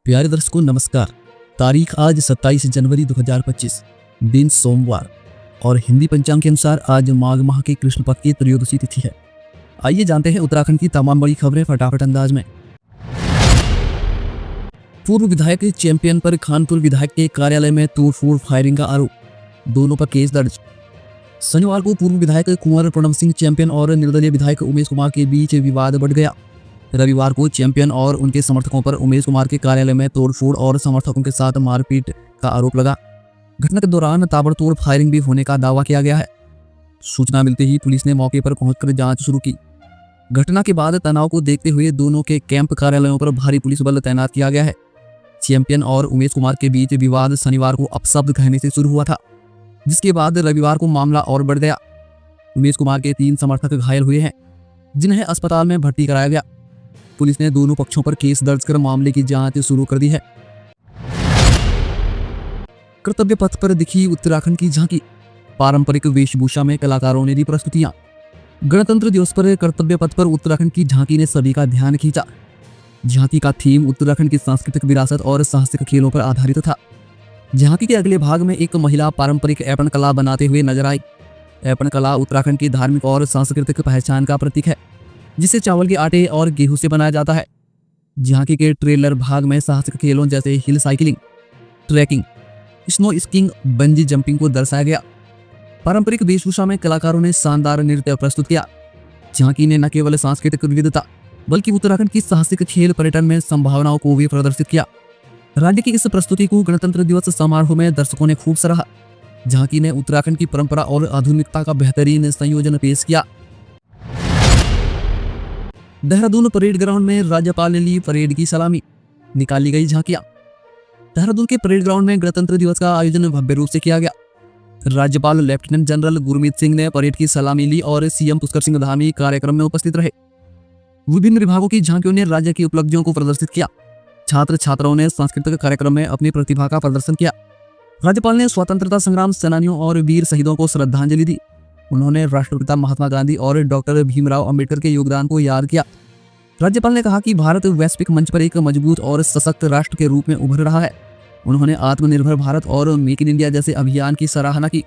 प्यारे दर्शकों नमस्कार। तारीख आज 27 जनवरी 2025, दिन सोमवार और हिंदी पंचांग के अनुसार आज माघ माह के कृष्ण पक्ष की त्रयोदशी तिथि है। आइए जानते हैं उत्तराखंड की तमाम बड़ी खबरें फटाफट अंदाज में। पूर्व विधायक चैंपियन पर खानपुर विधायक के कार्यालय में तोड़फोड़ फायरिंग का आरोप, दोनों पर केस दर्ज। शनिवार को पूर्व विधायक कुंवर प्रणव सिंह चैंपियन और निर्दलीय विधायक उमेश कुमार के बीच विवाद बढ़ गया। रविवार को चैंपियन और उनके समर्थकों पर उमेश कुमार के कार्यालय में तोड़फोड़ और समर्थकों के साथ मारपीट का आरोप लगा। घटना के दौरान ताबड़तोड़ फायरिंग भी होने का दावा किया गया है। सूचना मिलते ही पुलिस ने मौके पर पहुंचकर जांच शुरू की। घटना के बाद तनाव को देखते हुए दोनों के कैंप कार्यालयों पर भारी पुलिस बल तैनात किया गया है। चैंपियन और उमेश कुमार के बीच विवाद शनिवार को अपशब्द कहने से शुरू हुआ था, जिसके बाद रविवार को मामला और बढ़ गया। उमेश कुमार के 3 समर्थक घायल हुए हैं, जिन्हें अस्पताल में भर्ती कराया गया। पुलिस ने दोनों पक्षों पर केस दर्ज कर मामले की जांच शुरू कर दी है। कर्तव्य पथ पर दिखी उत्तराखंड की झांकी, पारंपरिक वेशभूषा में कलाकारों ने दी प्रस्तुतियां। गणतंत्र दिवस पर कर्तव्य पथ पर उत्तराखंड की झांकी ने सभी का ध्यान खींचा। झांकी का थीम उत्तराखंड की सांस्कृतिक विरासत और साहसिक खेलों पर आधारित था। झांकी के अगले भाग में एक महिला पारंपरिक ऐपन कला बनाते हुए नजर आई। ऐपन कला उत्तराखंड की धार्मिक और सांस्कृतिक पहचान का प्रतीक है, जिसे चावल के आटे और गेहूं से बनाया जाता है। झांकी के ट्रेलर भाग में साहसिक खेलों जैसे hill cycling, trekking, snow skiing, bungee jumping को दर्शाया गया। पारंपरिक वेशभूषा में कलाकारों ने शानदार नृत्य प्रस्तुत किया। झांकी ने न केवल सांस्कृतिक विविधता बल्कि उत्तराखंड की साहसिक खेल पर्यटन में संभावनाओं को भी प्रदर्शित किया। राज्य की इस प्रस्तुति को गणतंत्र दिवस समारोह में दर्शकों ने खूब सराहा। झांकी ने उत्तराखंड की परंपरा और आधुनिकता का बेहतरीन संयोजन पेश किया। देहरादून परेड ग्राउंड में राज्यपाल ने ली परेड की सलामी, निकाली गई झांकियां। देहरादून के परेड ग्राउंड में गणतंत्र दिवस का आयोजन भव्य रूप से किया गया। राज्यपाल लेफ्टिनेंट जनरल गुरमीत सिंह ने परेड की सलामी ली और सीएम पुष्कर सिंह धामी कार्यक्रम में उपस्थित रहे। विभिन्न विभागों की झांकियों ने राज्य की उपलब्धियों को प्रदर्शित किया। छात्र छात्राओं ने सांस्कृतिक कार्यक्रम में अपनी प्रतिभा का प्रदर्शन किया। राज्यपाल ने स्वतंत्रता संग्राम सेनानियों और वीर शहीदों को श्रद्धांजलि दी। उन्होंने राष्ट्रपिता महात्मा गांधी और डॉक्टर भीमराव अंबेडकर के योगदान को याद किया। राज्यपाल ने कहा कि भारत वैश्विक मंच पर एक मजबूत और सशक्त राष्ट्र के रूप में उभर रहा है। उन्होंने आत्मनिर्भर भारत और मेक इन इंडिया जैसे अभियान की सराहना की।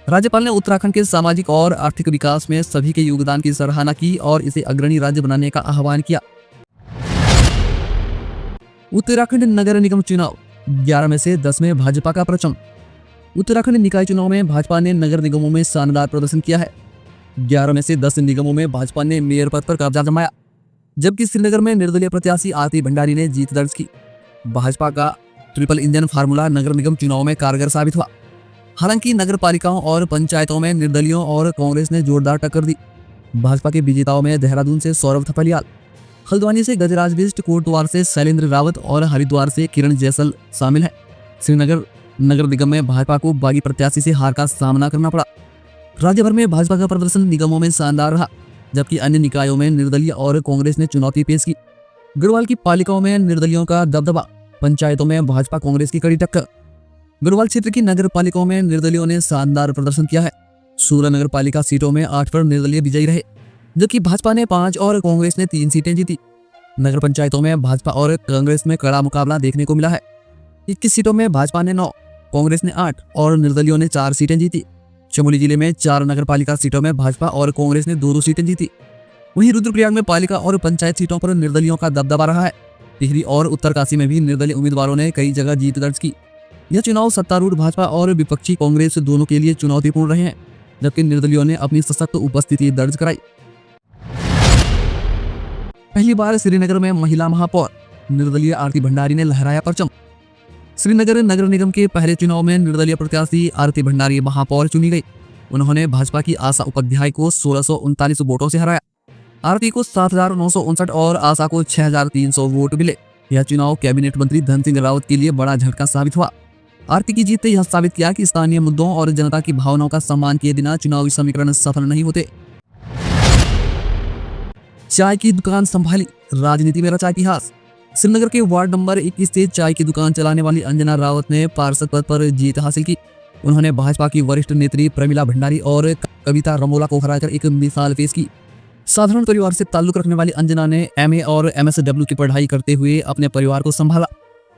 राज्यपाल ने उत्तराखंड के सामाजिक और आर्थिक विकास में सभी के योगदान की सराहना की और इसे अग्रणी राज्य बनाने का आह्वान किया। उत्तराखंड नगर निगम चुनाव, 11 में से 10 में भाजपा का परचम। उत्तराखंड निकाय चुनाव में भाजपा ने नगर निगमों में शानदार प्रदर्शन किया है। 11 में से 10 निगमों में भाजपा ने मेयर पद पर कब्जा जमाया, जबकि श्रीनगर में निर्दलीय प्रत्याशी आरती भंडारी ने जीत दर्ज की। भाजपा का ट्रिपल इंजन फार्मूला नगर निगम चुनाव में कारगर साबित हुआ। हालांकि नगर पालिकाओं और पंचायतों में निर्दलियों और कांग्रेस ने जोरदार टक्कर दी। भाजपा के विजेताओं में देहरादून से सौरभ थपलियाल, हल्द्वानी से गजराज बिष्ट, कोटद्वार से शैलेंद्र रावत और हरिद्वार से किरण जैसल शामिल है। श्रीनगर नगर निगम में भाजपा को बागी प्रत्याशी से हार का सामना करना पड़ा। राज्य भर में भाजपा का प्रदर्शन निगमों में शानदार रहा, जबकि अन्य निकायों में निर्दलीय और कांग्रेस ने चुनौती पेश की। गढ़वाल की पालिकाओं में निर्दलियों का दबदबा, पंचायतों में भाजपा कांग्रेस की कड़ी टक्कर। गढ़वाल क्षेत्र की नगर पालिकाओं में निर्दलियों ने शानदार प्रदर्शन किया है। 16 नगर पालिका सीटों में 8 पर निर्दलीय विजयी रहे, जबकि भाजपा ने 5 और कांग्रेस ने 3 सीटें जीती। नगर पंचायतों में भाजपा और कांग्रेस में कड़ा मुकाबला देखने को मिला है। 21 सीटों में भाजपा ने 9, कांग्रेस ने 8 और निर्दलियों ने 4 सीटें जीती। चमोली जिले में 4 नगर पालिका सीटों में भाजपा और कांग्रेस ने 2-2 सीटें जीती। वहीं रुद्रप्रयाग में पालिका और पंचायत सीटों पर निर्दलियों का दबदबा रहा है। टिहरी और उत्तरकाशी में भी निर्दलीय उम्मीदवारों ने कई जगह जीत दर्ज की। यह चुनाव सत्तारूढ़ भाजपा और विपक्षी कांग्रेस दोनों के लिए चुनौतीपूर्ण रहे हैं, जबकि निर्दलियों ने अपनी सशक्त उपस्थिति दर्ज कराई। पहली बार श्रीनगर में महिला महापौर, निर्दलीय आरती भंडारी ने लहराया परचम। श्रीनगर नगर निगम के पहले चुनाव में निर्दलीय प्रत्याशी आरती भंडारी महापौर चुनी गई। उन्होंने भाजपा की आशा उपाध्याय को 1639 वोटों से हराया। आरती को 7959 और आशा को 6300 वोट मिले। यह चुनाव कैबिनेट मंत्री धन सिंह रावत के लिए बड़ा झटका साबित हुआ। आरती की जीत ने यह साबित किया कि स्थानीय मुद्दों और जनता की भावनाओं का सम्मान किए बिना चुनावी समीकरण सफल नहीं होते। चाय की दुकान संभाली, राजनीति में रचा इतिहास। श्रीनगर के वार्ड नंबर 21 से चाय की दुकान चलाने वाली अंजना रावत ने पार्षद पद पर जीत हासिल की। उन्होंने भाजपा की वरिष्ठ नेत्री प्रमिला भंडारी और कविता रमोला को हराकर एक मिसाल पेश की। साधारण परिवार से ताल्लुक रखने वाली अंजना ने एमए और एमएसडब्ल्यू की पढ़ाई करते हुए अपने परिवार को संभाला।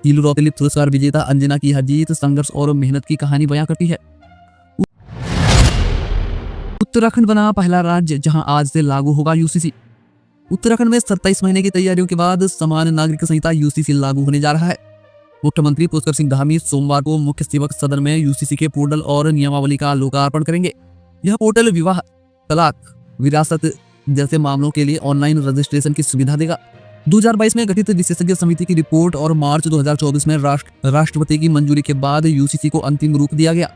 हीलू रॉ फिलिप पुरस्कार विजेता अंजना की जीत संघर्ष और मेहनत की कहानी बयां करती है। उत्तराखंड बना पहला राज्य जहां आज से लागू होगा यूसीसी। उत्तराखंड में 27 महीने की तैयारियों के बाद समान नागरिक संहिता यूसीसी लागू होने जा रहा है। मुख्यमंत्री पुष्कर सिंह धामी सोमवार को मुख्य सेवक सदन में यूसीसी के पोर्टल और नियमावली का लोकार्पण करेंगे। यह पोर्टल विवाह, तलाक, विरासत जैसे मामलों के लिए ऑनलाइन रजिस्ट्रेशन की सुविधा देगा। 2022 में गठित विशेषज्ञ समिति की रिपोर्ट और मार्च 2024 में राष्ट्रपति की मंजूरी के बाद यूसीसी को अंतिम रूप दिया गया।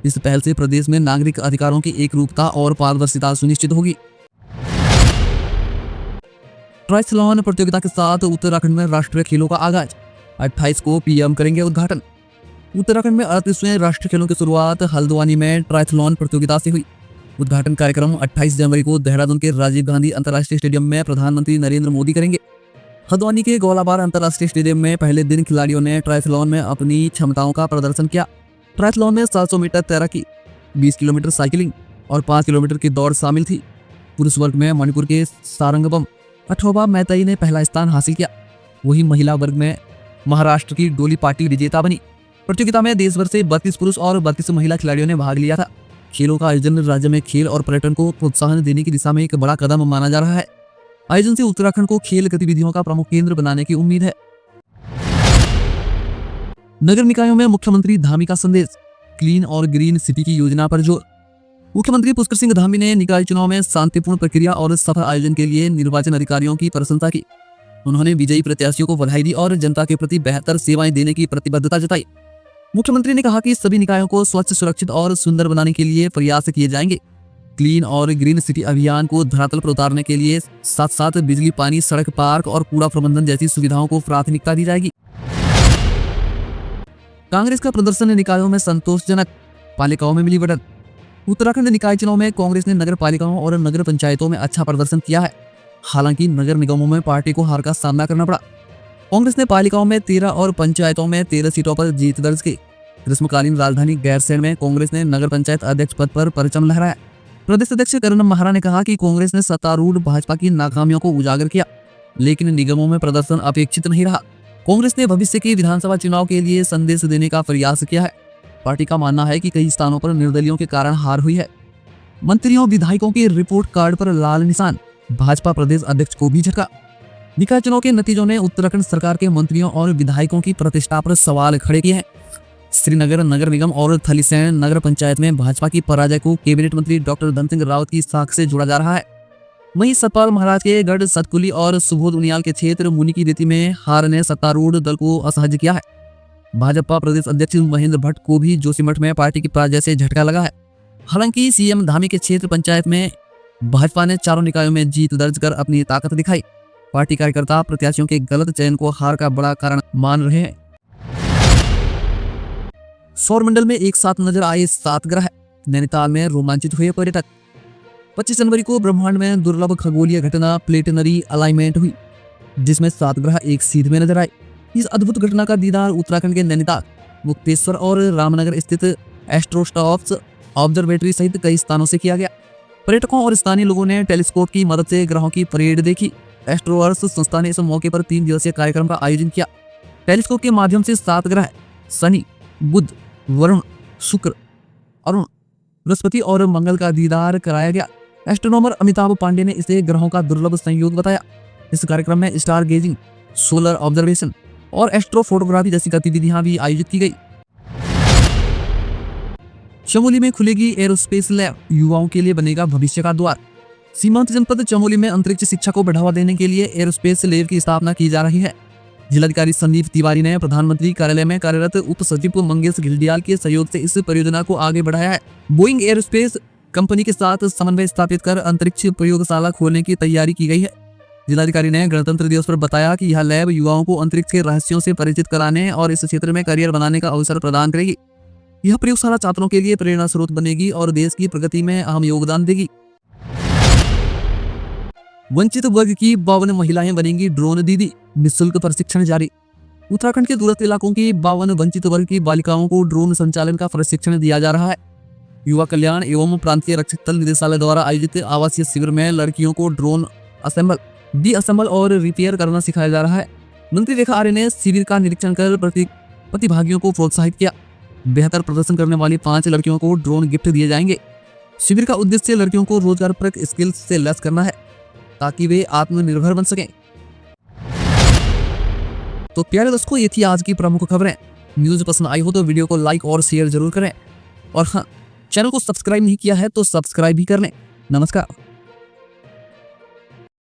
इस पहल से प्रदेश में नागरिक अधिकारों की एकरूपता और पारदर्शिता सुनिश्चित होगी। ट्रायथलॉन प्रतियोगिता के साथ उत्तराखंड में राष्ट्रीय खेलों का आगाज, 28 को पीएम करेंगे उद्घाटन। उत्तराखंड में 38वें राष्ट्रीय खेलों की शुरुआत हल्द्वानी में ट्रायथलॉन प्रतियोगिता से हुई। उद्घाटन कार्यक्रम 28 जनवरी को देहरादून के राजीव गांधी अंतर्राष्ट्रीय स्टेडियम में प्रधानमंत्री नरेंद्र मोदी करेंगे। हल्द्वानी के गोलाबार अंतर्राष्ट्रीय स्टेडियम में पहले दिन खिलाड़ियों ने ट्रायथलॉन में अपनी क्षमताओं का प्रदर्शन किया। ट्रायथलॉन में 700 मीटर तैराकी, 20 किलोमीटर साइकिलिंग और 5 किलोमीटर की दौड़ शामिल थी। पुरुष वर्ग में मणिपुर के सारंगबम अठोबा मैतई ने पहला स्थान हासिल किया। वहीं महिला वर्ग में महाराष्ट्र की डोली पाटिल विजेता बनी। प्रतियोगिता में देश भर से 32 पुरुष और 32 महिला खिलाड़ियों ने भाग लिया था। खेलों का आयोजन राज्य में खेल और पर्यटन को प्रोत्साहन देने की दिशा में एक बड़ा कदम माना जा रहा है। आयोजन से उत्तराखंड को खेल गतिविधियों का प्रमुख केंद्र बनाने की उम्मीद है। नगर निकायों में मुख्यमंत्री धामी का संदेश, क्लीन और ग्रीन सिटी की योजना पर जोर। मुख्यमंत्री पुष्कर सिंह धामी ने निकाय चुनाव में शांतिपूर्ण प्रक्रिया और सफल आयोजन के लिए निर्वाचन अधिकारियों की प्रशंसा की। उन्होंने विजयी प्रत्याशियों को बधाई दी और जनता के प्रति बेहतर सेवाएं देने की प्रतिबद्धता जताई। मुख्यमंत्री ने कहा कि सभी निकायों को स्वच्छ, सुरक्षित और सुंदर बनाने के लिए प्रयास किए जाएंगे। क्लीन और ग्रीन सिटी अभियान को धरातल पर उतारने के लिए साथ साथ बिजली, पानी, सड़क, पार्क और कूड़ा प्रबंधन जैसी सुविधाओं को प्राथमिकता दी जाएगी। कांग्रेस का प्रदर्शन निकायों में संतोषजनक, पालिकाओं में मिली बढ़त। उत्तराखंड निकाय चुनाव में कांग्रेस ने नगर पालिकाओं और नगर पंचायतों में अच्छा प्रदर्शन किया है। हालांकि नगर निगमों में पार्टी को हार का सामना करना पड़ा। कांग्रेस ने पालिकाओं में 13 और पंचायतों में 13 सीटों पर जीत दर्ज की। ग्रीष्मकालीन राजधानी गैरसैंण में कांग्रेस ने नगर पंचायत अध्यक्ष पद पर परचम लहराया। प्रदेश अध्यक्ष करण महारा ने कहा कि कांग्रेस ने सत्तारूढ़ भाजपा की नाकामियों को उजागर किया, लेकिन निगमों में प्रदर्शन अपेक्षित नहीं रहा। कांग्रेस ने भविष्य के विधानसभा चुनाव के लिए संदेश देने का प्रयास किया है। पार्टी का मानना है कि कई स्थानों पर निर्दलियों के कारण हार हुई है। मंत्रियों, विधायकों के रिपोर्ट कार्ड पर लाल निशान, भाजपा प्रदेश अध्यक्ष को भी झटका। निकाय चुनाव के नतीजों ने उत्तराखंड सरकार के मंत्रियों और विधायकों की प्रतिष्ठा पर सवाल खड़े किए हैं। श्रीनगर नगर निगम और थलीसैंण नगर पंचायत में भाजपा की पराजय को कैबिनेट मंत्री डॉक्टर धन सिंह रावत की साख से जोड़ा जा रहा है। वहीं सतपाल महाराज के गढ़ सतकुली और सुबोध उनियाल के क्षेत्र मुनि की रेती में हार ने सत्तारूढ़ दल को असहज किया है। भाजपा प्रदेश अध्यक्ष महेंद्र भट्ट को भी जोशीमठ में पार्टी की पराजय से झटका लगा है। हालांकि सीएम धामी के क्षेत्र पंचायत में भाजपा ने चारों निकायों में जीत दर्ज कर अपनी ताकत दिखाई। पार्टी कार्यकर्ता प्रत्याशियों के गलत चयन को हार का बड़ा कारण मान रहे हैं। सौरमंडल में एक साथ नजर आए 7 ग्रह, नैनीताल में रोमांचित हुए पर्यटक। 25 जनवरी को ब्रह्मांड में दुर्लभ खगोलीय घटना प्लेटनरी अलाइनमेंट हुई, जिसमें 7 ग्रह एक सीध में नजर आए। इस अद्भुत घटना का दीदार उत्तराखंड के नैनीताल, मुक्तेश्वर और रामनगर स्थित एस्ट्रोस्टॉप्स ऑब्जर्वेटरी सहित कई स्थानों से किया गया। पर्यटकों और स्थानीय लोगों ने टेलीस्कोप की मदद से ग्रहों की परेड देखी। एस्ट्रोवर्स संस्था ने इस मौके पर 3 दिवसीय कार्यक्रम का आयोजन किया। टेलीस्कोप के माध्यम से 7 ग्रह शनि, बुध, वरुण, शुक्र, अरुण, बृहस्पति और मंगल का दीदार कराया गया। एस्ट्रोनॉमर अमिताभ पांडे ने इसे ग्रहों का दुर्लभ संयोग बताया। इस कार्यक्रम में स्टार गेजिंग, सोलर ऑब्जर्वेशन और एस्ट्रो फोटोग्राफी जैसी गतिविधियां भी आयोजित की गई। चमोली में खुलेगी एरोस्पेस लैब, युवाओं के लिए बनेगा भविष्य का द्वार। सीमांत जनपद चमोली में अंतरिक्ष शिक्षा को बढ़ावा देने के लिए एरोस्पेस लैब की स्थापना की जा रही है। जिलाधिकारी संदीप तिवारी ने प्रधानमंत्री कार्यालय में कार्यरत उप सचिव मंगेश घिल्डियाल के सहयोग से इस परियोजना को आगे बढ़ाया है। बोइंग एरोस्पेस कंपनी के साथ समन्वय स्थापित कर अंतरिक्ष प्रयोगशाला खोलने की तैयारी की गई है। जिलाधिकारी ने गणतंत्र दिवस पर बताया कि यह लैब युवाओं को अंतरिक्ष के रहस्यों से परिचित कराने और इस क्षेत्र में करियर बनाने का अवसर प्रदान करेगी। यह प्रयोगशाला छात्रों के लिए प्रेरणा स्रोत बनेगी और देश की प्रगति में अहम योगदान देगी। वंचित वर्ग की 52 महिलाएं बनेंगी ड्रोन दीदी, निःशुल्क प्रशिक्षण जारी। उत्तराखंड के दूरस्थ इलाकों की 52 वंचित वर्ग की बालिकाओं को ड्रोन संचालन का प्रशिक्षण दिया जा रहा है। युवा कल्याण एवं प्रांतीय रक्षक दल निदेशालय द्वारा आयोजित आवासीय शिविर में लड़कियों को ड्रोन असेंबल, डी असेंबल और रिपेयर करना सिखाया जा रहा है। मंत्री रेखा आर्य ने शिविर का निरीक्षण कर प्रतिभागियों को प्रोत्साहित किया। बेहतर प्रदर्शन करने वाली 5 लड़कियों को ड्रोन गिफ्ट दिए जाएंगे। शिविर का उद्देश्य लड़कियों को रोजगारपरक स्किल्स से लैस करना है ताकि वे आत्मनिर्भर बन सकें। तो प्यारे दोस्तों, ये थी आज की प्रमुख खबरें। न्यूज पसंद आई हो तो वीडियो को लाइक और शेयर जरूर करें, और हाँ, चैनल को सब्सक्राइब नहीं किया है तो सब्सक्राइब भी कर लें। नमस्कार।